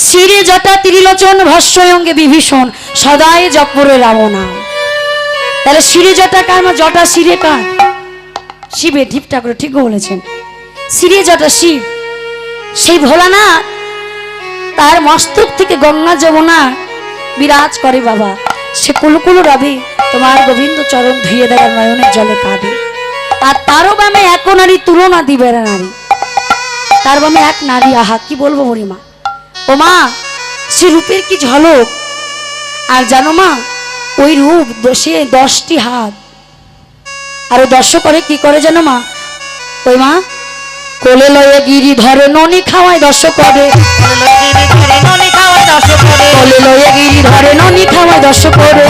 শিরে জটা ত্রিলোচন ভস্যঙ্গে বিভীষণ সদাই জপরে রাম নাম। তাহলে শিরে জটা কার? মা জটা শিরে কার? শিবের। ঠিক ঠাকুর ঠিক বলেছেন, শিরে জটা শিব। সেই ভোলানাথ তার মস্তক থেকে গঙ্গা যমুনা বিরাজ করে বাবা। সে কুলকুল রবি তোমার গোবিন্দ চরণ ধুয়ে দেয় নয়নের জলে কাঁদে। আর তারও বামে এক নারী তুলনা দিবে নারী, তার বামে এক নারী। আহা কি বলবো মরিমা, ও মা সে রূপের কি ঝলক। আর জানো মা ওই রূপ সে 10টি হাত, আর 10 করে কি করে জানো মা? ওই মা কোলে লয়ে গিরি ধরে ননি খাওয়ায় 10 করে, কোলে লয়ে গিরি ধরে ননি খাওয়ায় 10 করে।